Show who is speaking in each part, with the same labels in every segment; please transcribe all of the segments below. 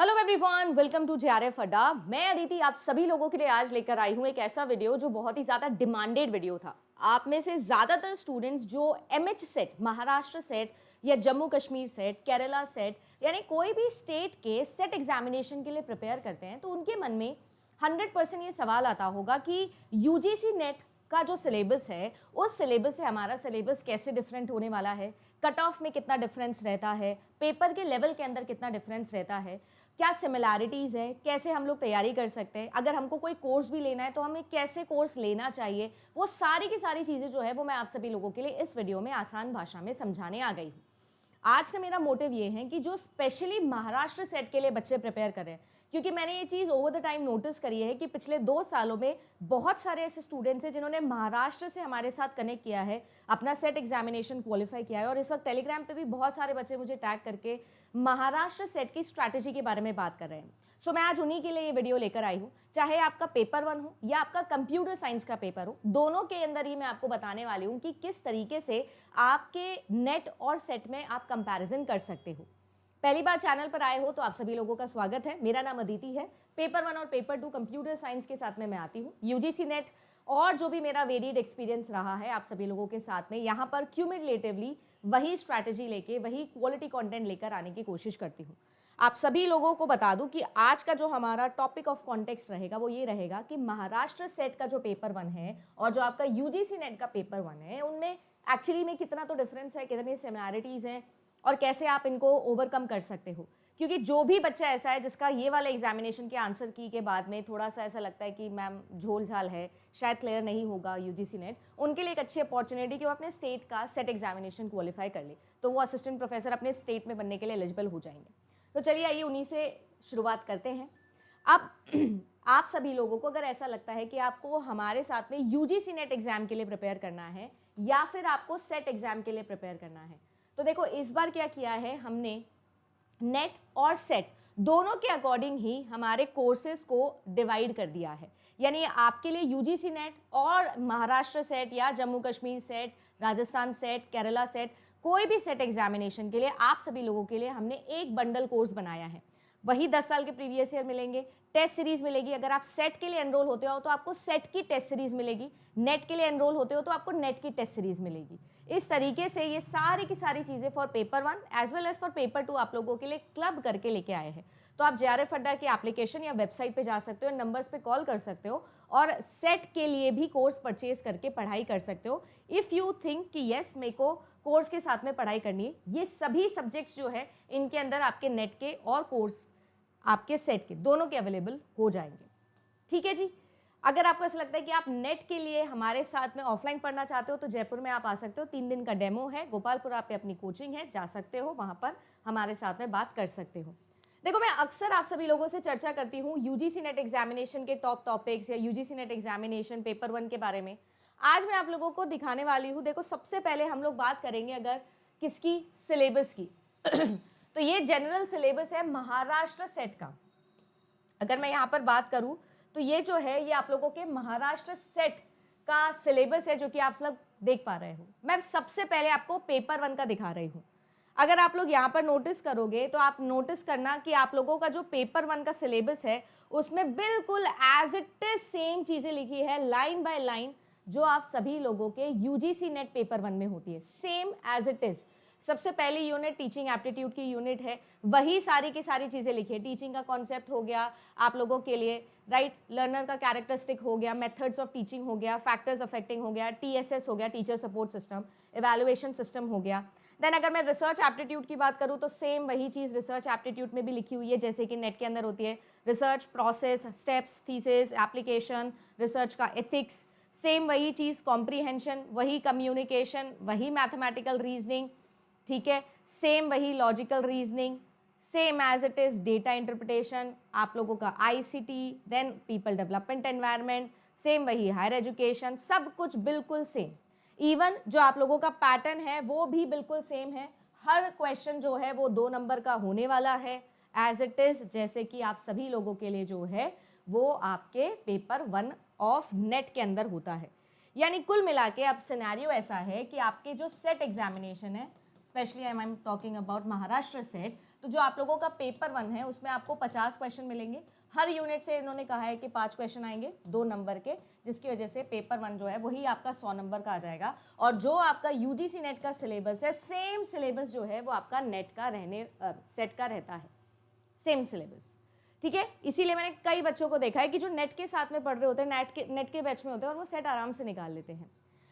Speaker 1: Hello everyone, welcome to JRF Adda. मैं अदिति आप सभी लोगों के लिए आज लेकर आई हूँ एक ऐसा वीडियो जो बहुत ही ज़्यादा डिमांडेड वीडियो था। आप में से ज़्यादातर स्टूडेंट्स जो एमएच सेट, महाराष्ट्र सेट या जम्मू कश्मीर सेट, केरला सेट यानी कोई भी स्टेट के सेट एग्जामिनेशन के लिए प्रिपेयर करते हैं, तो उनके मन में 100% ये सवाल आता होगा कि यूजीसी नेट का जो सिलेबस है उस सिलेबस से हमारा सिलेबस कैसे डिफरेंट होने वाला है, कट ऑफ में कितना डिफरेंस रहता है, पेपर के लेवल के अंदर कितना डिफरेंस रहता है, क्या सिमिलैरिटीज़ है, कैसे हम लोग तैयारी कर सकते हैं, अगर हमको कोई कोर्स भी लेना है तो हमें कैसे कोर्स लेना चाहिए। वो सारी की सारी चीज़ें जो है वो मैं आप सभी लोगों के लिए इस वीडियो में आसान भाषा में समझाने आ गई हूँ। आज का मेरा मोटिव ये है कि जो स्पेशली महाराष्ट्र सेट के लिए बच्चे प्रिपेयर कर रहे हैं, क्योंकि मैंने ये चीज़ ओवर द टाइम नोटिस करी है कि पिछले 2 सालों में बहुत सारे ऐसे स्टूडेंट्स हैं जिन्होंने महाराष्ट्र से हमारे साथ कनेक्ट किया है, अपना सेट एग्जामिनेशन क्वालिफाई किया है। और इस वक्त टेलीग्राम पे भी बहुत सारे बच्चे मुझे टैग करके महाराष्ट्र सेट की स्ट्रैटेजी के बारे में बात कर रहे हैं। सो मैं आज उन्हीं के लिए ये वीडियो लेकर आई हूँ। चाहे आपका पेपर 1 हो या आपका कंप्यूटर साइंस का पेपर हो, दोनों के अंदर ही मैं आपको बताने वाली हूँ कि किस तरीके से आपके नेट और सेट में आप कंपैरिजन कर सकते हो। पहली बार चैनल पर आए हो तो आप सभी लोगों का स्वागत है। मेरा नाम अदिति है। पेपर 1 और पेपर 2 कंप्यूटर साइंस के साथ में मैं आती हूँ। यूजीसी नेट और जो भी मेरा वेरिड एक्सपीरियंस रहा है आप सभी लोगों के साथ में, यहाँ पर क्यूमुलेटिवली वही स्ट्रैटेजी लेके, वही क्वालिटी कंटेंट लेकर आने की कोशिश करती हूँ। आप सभी लोगों को बता दूं कि आज का जो हमारा टॉपिक ऑफ कॉन्टेक्स्ट रहेगा वो ये रहेगा कि महाराष्ट्र सेट का जो पेपर 1 है और जो आपका यूजीसी नेट का पेपर 1 है, उनमें एक्चुअली में कितना तो डिफरेंस है, कितनी सिमिलैरिटीज़ हैं और कैसे आप इनको ओवरकम कर सकते हो। क्योंकि जो भी बच्चा ऐसा है जिसका ये वाला एग्जामिनेशन के आंसर की के बाद में थोड़ा सा ऐसा लगता है कि मैम झोल झाल है, शायद क्लियर नहीं होगा यूजीसी नेट, उनके लिए एक अच्छी अपॉर्चुनिटी कि वो अपने स्टेट का सेट एग्जामिनेशन क्वालिफाई कर ले, तो वो असिस्टेंट प्रोफेसर अपने स्टेट में बनने के लिए एलिजिबल हो जाएंगे। तो चलिए आइए उन्हीं से शुरुआत करते हैं। अब आप सभी लोगों को अगर ऐसा लगता है कि आपको हमारे साथ में यूजीसी नेट एग्जाम के लिए प्रिपेयर करना है या फिर आपको सेट एग्जाम के लिए प्रिपेयर करना है, तो देखो इस बार क्या किया है हमने, नेट और सेट दोनों के अकॉर्डिंग ही हमारे कोर्सेज को डिवाइड कर दिया है। यानी आपके लिए यूजीसी नेट और महाराष्ट्र सेट या Jammu Kashmir set, Rajasthan set, Kerala set, कोई भी सेट एग्जामिनेशन के लिए आप सभी लोगों के लिए हमने एक बंडल कोर्स बनाया है। वही 10 साल के प्रीवियस ईयर मिलेंगे, टेस्ट सीरीज मिलेगी। अगर आप सेट के लिए एनरोल होते हो तो आपको सेट की टेस्ट सीरीज मिलेगी, नेट के लिए एनरोल होते हो तो आपको नेट की टेस्ट सीरीज मिलेगी। इस तरीके से ये सारी की सारी चीज़ें for paper 1 as well as for paper 2 आप लोगों के लिए क्लब करके लेके आए हैं। तो आप जेआरएफ अड्डा की एप्लीकेशन या वेबसाइट पे जा सकते हो, नंबर्स पे कॉल कर सकते हो और सेट के लिए भी कोर्स परचेज करके पढ़ाई कर सकते हो। इफ़ यू थिंक कि येस मेरे को कोर्स के साथ में पढ़ाई करनी है, ये सभी सब्जेक्ट्स जो है इनके अंदर आपके नेट के और कोर्स आपके सेट के दोनों के अवेलेबल हो जाएंगे। ठीक है जी। अगर आपको ऐसा लगता है कि आप नेट के लिए हमारे साथ में ऑफलाइन पढ़ना चाहते हो तो जयपुर में आप आ सकते हो। 3 दिन का डेमो है, गोपालपुरा पे अपनी कोचिंग है, जा सकते हो, वहाँ पर हमारे साथ में बात कर सकते हो। देखो मैं अक्सर आप सभी लोगों से चर्चा करती हूँ यूजीसी नेट एग्जामिनेशन के टॉप टॉपिक्स या यूजीसी नेट एग्जामिनेशन पेपर 1 के बारे में। आज मैं आप लोगों को दिखाने वाली हूँ। देखो सबसे पहले हम लोग बात करेंगे अगर किसकी, सिलेबस की तो ये जनरल सिलेबस है महाराष्ट्र सेट का। अगर मैं यहाँ पर बात करूँ तो ये जो है ये आप लोगों के महाराष्ट्र सेट का सिलेबस है जो कि आप सब देख पा रहे हो। मैं सबसे पहले आपको पेपर 1 का दिखा रही हूँ। अगर आप लोग यहाँ पर नोटिस करोगे तो आप नोटिस करना कि आप लोगों का जो पेपर 1 का सिलेबस है उसमें बिल्कुल एज इट इज सेम चीज़ें लिखी है, लाइन बाय लाइन, जो आप सभी लोगों के यूजीसी नेट पेपर 1 में होती है, सेम एज इट इज। सबसे पहली यूनिट टीचिंग एप्टीट्यूड की यूनिट है, वही सारी की सारी चीज़ें लिखी है। टीचिंग का कॉन्सेप्ट हो गया आप लोगों के लिए, राइट, लर्नर का कैरेक्टरिस्टिक हो गया, मेथड्स ऑफ टीचिंग हो गया, फैक्टर्स अफेक्टिंग हो गया, टीएसएस हो गया, teacher support system, evaluation system हो गया। देन अगर मैं रिसर्च एप्टीट्यूड की बात करूँ तो सेम वही चीज़ रिसर्च एप्टीट्यूड में भी लिखी हुई है जैसे कि नेट के अंदर होती है। Research process, steps, thesis, application, research का एथिक्स, सेम वही चीज़, कॉम्प्रीहेंशन, वही कम्युनिकेशन, वही मैथमेटिकल रीजनिंग, ठीक है, सेम वही logical reasoning, same as it is data interpretation, आप लोगों का ICT, then people development environment, same वही हायर एजुकेशन, सब कुछ बिल्कुल सेम। इवन जो आप लोगों का पैटर्न है वो भी बिल्कुल सेम है। हर क्वेश्चन जो है वो 2 नंबर का होने वाला है एज इट इज, जैसे कि आप सभी लोगों के लिए जो है वो आपके पेपर 1 ऑफ नेट के अंदर होता है। यानी कुल मिला के अब सिनेरियो ऐसा है कि आपके जो सेट एग्जामिनेशन है, specially I am talking about Maharashtra set, तो जो आप लोगों का पेपर 1 है उसमें आपको 50 क्वेश्चन मिलेंगे। हर यूनिट से इन्होंने कहा है कि 5 क्वेश्चन आएंगे 2 नंबर के, जिसकी वजह से पेपर 1 जो है वही आपका 100 नंबर का आ जाएगा। और जो आपका यूजीसी नेट का सिलेबस है, सेम सिलेबस जो है वो आपका नेट का सेट का रहता है, सेम सिलेबस, ठीक है। इसीलिए मैंने कई बच्चों को देखा है कि जो नेट के साथ में पढ़ रहे होते हैं, नेट के बैच में होते हैं और वो सेट आराम से निकाल लेते हैं।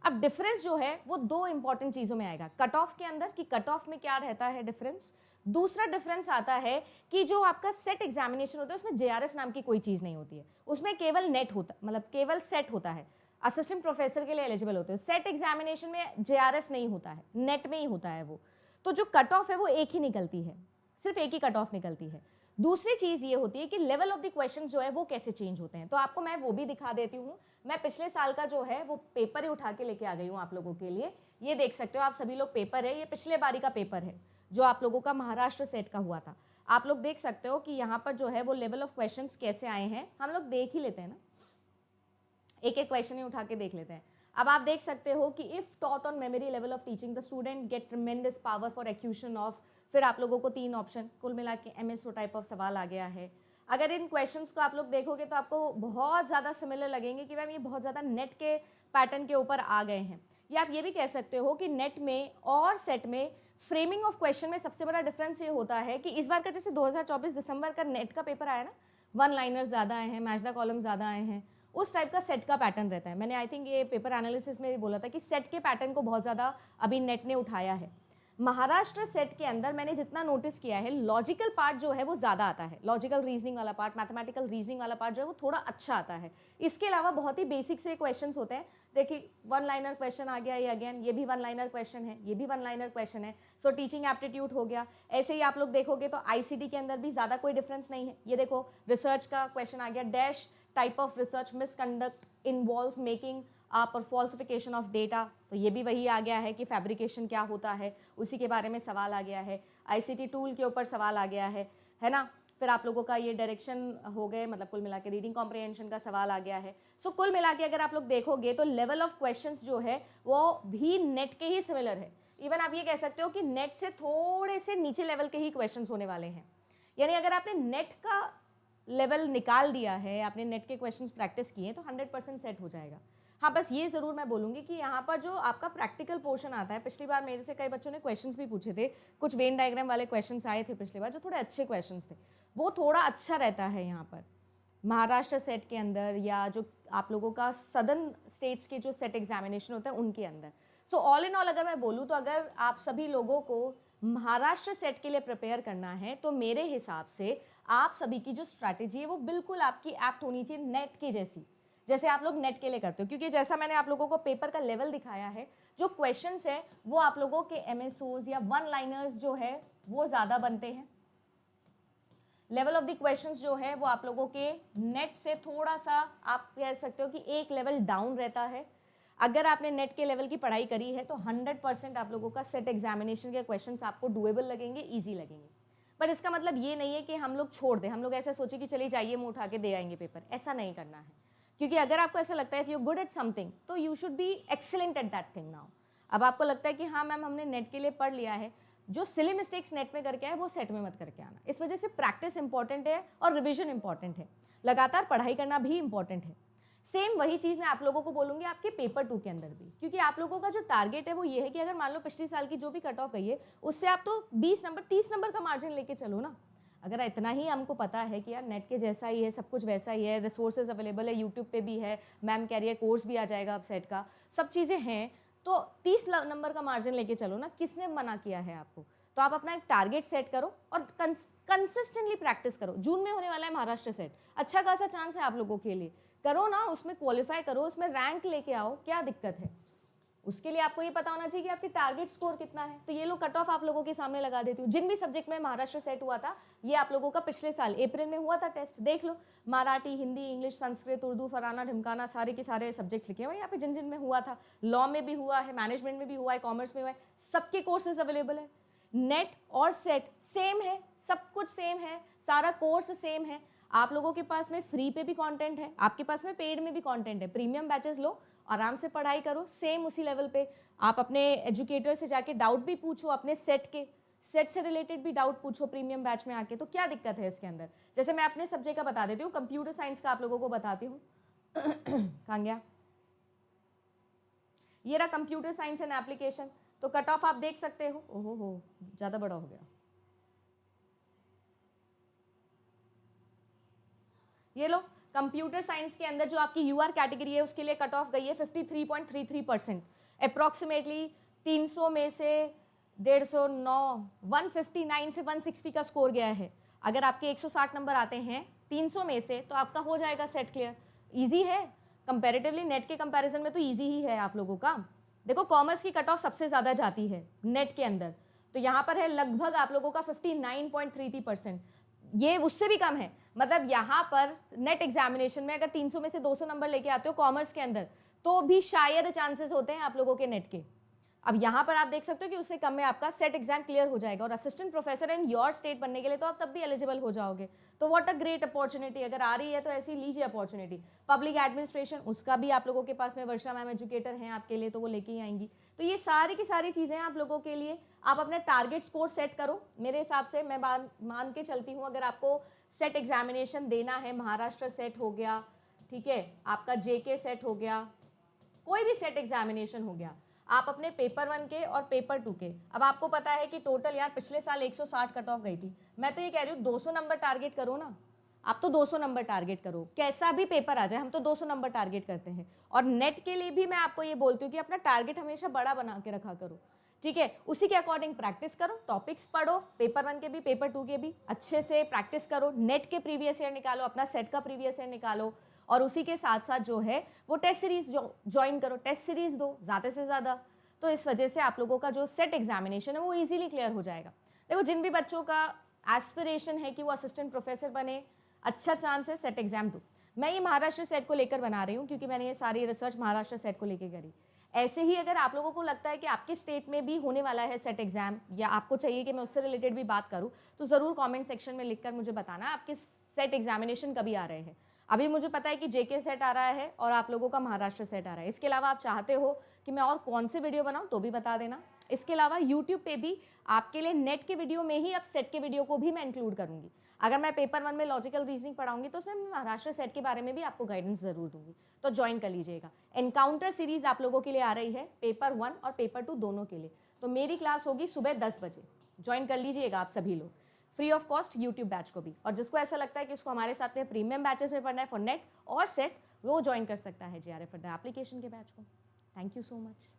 Speaker 1: अब डिफरेंस जो है वो 2 इंपॉर्टेंट चीज़ों में आएगा, कट ऑफ के अंदर कि कट ऑफ में क्या रहता है डिफरेंस। दूसरा डिफरेंस आता है कि जो आपका सेट एग्जामिनेशन होता है उसमें जेआरएफ नाम की कोई चीज़ नहीं होती है, उसमें केवल नेट होता, मतलब केवल सेट होता है। असिस्टेंट प्रोफेसर के लिए एलिजिबल होते हैं। सेट एग्जामिनेशन में जेआरएफ नहीं होता है, नेट में ही होता है वो। तो जो कट ऑफ है वो एक ही निकलती है, सिर्फ एक ही कट ऑफ निकलती है। दूसरी चीज़ ये होती है कि लेवल ऑफ द क्वेश्चंस जो है वो कैसे चेंज होते हैं। तो आपको मैं वो भी दिखा देती हूँ। मैं पिछले साल का जो है वो पेपर ही उठा के लेके आ गई हूँ आप लोगों के लिए। ये देख सकते हो आप सभी लोग, पेपर है, ये पिछले बारी का पेपर है जो आप लोगों का महाराष्ट्र सेट का हुआ था। आप लोग देख सकते हो कि यहाँ पर जो है वो लेवल ऑफ क्वेश्चंस कैसे आए हैं। हम लोग देख ही लेते हैं ना, एक एक क्वेश्चन ही उठा के देख लेते हैं। अब आप देख सकते हो कि if taught on memory level of teaching the student get tremendous power for execution of, फिर आप लोगों को 3 ऑप्शन, कुल मिला के एमएसओ टाइप ऑफ सवाल आ गया है। अगर इन क्वेश्चंस को आप लोग देखोगे तो आपको बहुत ज़्यादा सिमिलर लगेंगे कि मैम ये बहुत ज़्यादा नेट के पैटर्न के ऊपर आ गए हैं। या आप ये भी कह सकते हो कि नेट में और सेट में फ्रेमिंग ऑफ क्वेश्चन में सबसे बड़ा डिफरेंस ये होता है कि इस बार का जैसे 2024 दिसंबर का नेट का पेपर आया ना, 1 लाइनर ज़्यादा आए हैं, मैच द कॉलम ज़्यादा आए हैं, उस टाइप का सेट का पैटर्न रहता है। मैंने आई थिंक ये पेपर एनालिसिस में भी बोला था कि सेट के पैटर्न को बहुत ज़्यादा अभी नेट ने उठाया है। महाराष्ट्र सेट के अंदर मैंने जितना नोटिस किया है, लॉजिकल पार्ट जो है वो ज़्यादा आता है, लॉजिकल रीजनिंग वाला पार्ट, मैथमेटिकल रीजनिंग वाला पार्ट जो है वो थोड़ा अच्छा आता है। इसके अलावा बहुत ही बेसिक से क्वेश्चंस होते हैं। देखिए 1 लाइनर क्वेश्चन आ गया, ये अगेन ये भी 1 लाइनर क्वेश्चन है, ये भी 1 लाइनर क्वेश्चन है। सो टीचिंग एप्टीट्यूड हो गया। ऐसे ही आप लोग देखोगे तो आईसीटी के अंदर भी ज़्यादा कोई डिफरेंस नहीं है। ये देखो रिसर्च का क्वेश्चन आ गया, dash type of research misconduct involves making पर फॉल्सिफिकेशन ऑफ डेटा, तो ये भी वही आ गया है कि फैब्रिकेशन क्या होता है, उसी के बारे में सवाल आ गया है। आईसीटी टूल के ऊपर सवाल आ गया है ना। फिर आप लोगों का ये डायरेक्शन हो गए, मतलब कुल मिला के रीडिंग कॉम्प्रिहेंशन का सवाल आ गया है। सो कुल मिला के अगर आप लोग देखोगे तो लेवल ऑफ क्वेश्चंस जो है वो भी नेट के ही सिमिलर है। इवन आप ये कह सकते हो कि नेट से थोड़े से नीचे लेवल के ही क्वेश्चंस होने वाले हैं। यानी अगर आपने नेट का लेवल निकाल दिया है, आपने नेट के क्वेश्चंस प्रैक्टिस किए तो 100% सेट हो जाएगा। हाँ, बस ये ज़रूर मैं बोलूँगी कि यहाँ पर जो आपका प्रैक्टिकल पोर्शन आता है, पिछली बार मेरे से कई बच्चों ने क्वेश्चंस भी पूछे थे, कुछ वेन डायग्राम वाले क्वेश्चंस आए थे पिछली बार जो थोड़े अच्छे क्वेश्चंस थे, वो थोड़ा अच्छा रहता है यहाँ पर महाराष्ट्र सेट के अंदर, या जो आप लोगों का सदर्न स्टेट्स के जो सेट एग्जामिनेशन होता है उनके अंदर। सो ऑल इन ऑल अगर मैं बोलूँ तो अगर आप सभी लोगों को महाराष्ट्र सेट के लिए प्रिपेयर करना है तो मेरे हिसाब से आप सभी की जो स्ट्रैटेजी है वो बिल्कुल आपकी एप्ट होनी चाहिए नेट की जैसी, जैसे आप लोग नेट के लिए करते हो। क्योंकि जैसा मैंने आप लोगों को पेपर का लेवल दिखाया है, जो क्वेश्चंस है वो आप लोगों के एमएसओज या 1 लाइनर्स जो है वो ज़्यादा बनते हैं। लेवल ऑफ द क्वेश्चंस जो है वो आप लोगों के नेट से थोड़ा सा आप कह सकते हो कि एक लेवल डाउन रहता है। अगर आपने नेट के लेवल की पढ़ाई करी है तो 100% आप लोगों का सेट एग्जामिनेशन के क्वेश्चंस आपको डुएबल लगेंगे, ईजी लगेंगे। पर इसका मतलब ये नहीं है कि हम लोग छोड़ दें, हम लोग ऐसा सोचे कि चलिए जाइए मुँह उठा के दे आएंगे पेपर, ऐसा नहीं करना है। क्योंकि अगर आपको ऐसा लगता है if you good at something तो you should be excellent at that thing now. अब आपको लगता है कि हाँ मैम हमने नेट के लिए पढ़ लिया है, जो सिली मिस्टेक्स नेट में करके आए वो सेट में मत करके आना। इस वजह से प्रैक्टिस इंपॉर्टेंट है और रिविजन इंपॉर्टेंट है, लगातार पढ़ाई करना भी इंपॉर्टेंट है। सेम वही चीज़ मैं आप लोगों को बोलूँगी आपके पेपर 2 के अंदर भी, क्योंकि आप लोगों का जो टारगेट है वो ये है कि अगर मान लो पिछले साल की जो भी कट ऑफ गई है उससे आप तो 20 नंबर 30 नंबर का मार्जिन लेके चलो ना। अगर इतना ही हमको पता है कि यार नेट के जैसा ही है, सब कुछ वैसा ही है, रिसोर्सेज अवेलेबल है, यूट्यूब पे भी है, मैम कह रही है कोर्स भी आ जाएगा अब सेट का, सब चीज़ें हैं, तो 30 नंबर का मार्जिन लेके चलो ना। किसने मना किया है आपको? तो आप अपना एक टारगेट सेट करो और कंसिस्टेंटली प्रैक्टिस करो। जून में होने वाला है महाराष्ट्र सेट, अच्छा खासा चांस है आप लोगों के लिए, करो ना, उसमें क्वालिफाई करो, उसमें रैंक लेके आओ, क्या दिक्कत है? उसके लिए आपको ये पता होना चाहिए कि आपकी टारगेट स्कोर कितना है। तो ये लो कट ऑफ आप लोगों के सामने लगा देती हूँ। जिन भी सब्जेक्ट में महाराष्ट्र सेट हुआ था, ये आप लोगों का पिछले साल अप्रैल में हुआ था टेस्ट, देख लो। मराठी, हिंदी, इंग्लिश, संस्कृत, उर्दू, फराना, ढिमकाना, सारे के सारे सब्जेक्ट्स लिखे हुए यहाँ पे जिन जिन में हुआ था। लॉ में भी हुआ है, मैनेजमेंट में भी हुआ है, कॉमर्स में हुआ है, सबके कोर्सेज अवेलेबल है। नेट और सेट सेम है, सब कुछ सेम है, सारा कोर्स सेम है। आप लोगों के पास में फ्री पे भी कंटेंट है, आपके पास में पेड में भी कंटेंट है। प्रीमियम बैचेस लो, आराम से पढ़ाई करो, सेम उसी लेवल पे। आप अपने एजुकेटर से जाके डाउट भी पूछो, अपने सेट से रिलेटेड भी डाउट पूछो प्रीमियम बैच में आके। तो क्या दिक्कत है इसके अंदर? जैसे मैं अपने सब्जेक्ट का बता देती हूँ, कंप्यूटर साइंस का आप लोगों को बताती हूँ। कहाँ गया? ये रहा कंप्यूटर साइंस एंड एप्लीकेशन। तो कट ऑफ आप देख सकते हो। ओहो हो, ज़्यादा बड़ा हो गया। ये लो, कंप्यूटर साइंस के अंदर जो आपकी यूआर कैटेगरी है उसके लिए कट ऑफ गई है 53.33%। अप्रॉक्सीमेटली 300 में से 159, 159 से 160 का स्कोर गया है। अगर आपके 160 नंबर आते हैं 300 में से तो आपका हो जाएगा सेट क्लियर। ईजी है कंपैरेटिवली, नेट के कंपैरिजन में तो ईजी ही है आप लोगों का। देखो कॉमर्स की कट ऑफ सबसे ज़्यादा जाती है नेट के अंदर, तो यहाँ पर है लगभग आप लोगों का 59.33%। ये उससे भी कम है, मतलब यहाँ पर नेट एग्जामिनेशन में अगर 300 में से 200 नंबर लेके आते हो कॉमर्स के अंदर तो भी शायद चांसेस होते हैं आप लोगों के नेट के। अब यहाँ पर आप देख सकते हो कि उससे कम में आपका सेट एग्जाम क्लियर हो जाएगा, और assistant professor in your state बनने के लिए तो आप तब भी एलिजिबल हो जाओगे। तो व्हाट अ ग्रेट अपॉर्चुनिटी, अगर आ रही है तो ऐसी लीजिए अपॉर्चुनिटी। पब्लिक एडमिनिस्ट्रेशन, उसका भी आप लोगों के पास में वर्षा मैम एजुकेटर हैं आपके लिए, तो वो लेके ही आएंगी। तो ये सारी की सारी चीज़ें आप लोगों के लिए, आप अपना टारगेट स्कोर सेट करो। मेरे हिसाब से मैं मान के चलती हूँ, अगर आपको सेट एग्जामिनेशन देना है, महाराष्ट्र सेट हो गया, ठीक है, आपका जेके सेट हो गया, कोई भी सेट एग्जामिनेशन हो गया, आप अपने पेपर 1 के और पेपर 2 के, अब आपको पता है कि टोटल यार पिछले साल 160 कट ऑफ गई थी, मैं तो ये कह रही हूँ 200 नंबर टारगेट करो ना। आप तो 200 नंबर टारगेट करो, कैसा भी पेपर आ जाए, हम तो 200 नंबर टारगेट करते हैं। और नेट के लिए भी मैं आपको ये बोलती हूँ कि अपना टारगेट हमेशा बड़ा बना के रखा करो, ठीक है। उसी के अकॉर्डिंग प्रैक्टिस करो, टॉपिक्स पढ़ो, पेपर 1 के भी पेपर 2 के भी अच्छे से प्रैक्टिस करो, नेट के प्रीवियस ईयर निकालो, अपना सेट का प्रीवियस ईयर निकालो, और उसी के साथ साथ जो है वो टेस्ट सीरीज ज्वाइन करो, टेस्ट सीरीज दो ज़्यादा से ज़्यादा। तो इस वजह से आप लोगों का जो सेट एग्जामिनेशन है वो इजीली क्लियर हो जाएगा। देखो जिन भी बच्चों का एस्पिरेशन है कि वो असिस्टेंट प्रोफेसर बने, अच्छा चांस है सेट एग्जाम दो। मैं ये महाराष्ट्र सेट को लेकर बना रही हूँ क्योंकि मैंने ये सारी रिसर्च महाराष्ट्र सेट को लेकर करी। ऐसे ही अगर आप लोगों को लगता है कि आपके स्टेट में भी होने वाला है सेट एग्जाम, या आपको चाहिए कि मैं उससे रिलेटेड भी बात करूँ, तो ज़रूर कमेंट सेक्शन में लिखकर मुझे बताना आपके सेट एग्जामिनेशन कभी आ रहे हैं। अभी मुझे पता है कि जेके सेट आ रहा है और आप लोगों का महाराष्ट्र सेट आ रहा है। इसके अलावा आप चाहते हो कि मैं और कौन से वीडियो बनाऊं तो भी बता देना। इसके अलावा यूट्यूब पे भी आपके लिए नेट के वीडियो में ही अब सेट के वीडियो को भी मैं इंक्लूड करूंगी। अगर मैं पेपर 1 में लॉजिकल रीजनिंग पढ़ाऊंगी तो उसमें मैं महाराष्ट्र सेट के बारे में भी आपको गाइडेंस जरूर दूंगी, तो ज्वाइन कर लीजिएगा। एनकाउंटर सीरीज आप लोगों के लिए आ रही है पेपर 1 और पेपर 2 दोनों के लिए। तो मेरी क्लास होगी सुबह 10 बजे, ज्वाइन कर लीजिएगा आप सभी लोग, free of cost YouTube batch को भी। और जिसको ऐसा लगता है कि उसको हमारे साथ में प्रीमियम बैचेस में पढ़ना है फॉर नेट और सेट, वो ज्वाइन कर सकता है JRF एप्लीकेशन के बैच को। Thank you so much.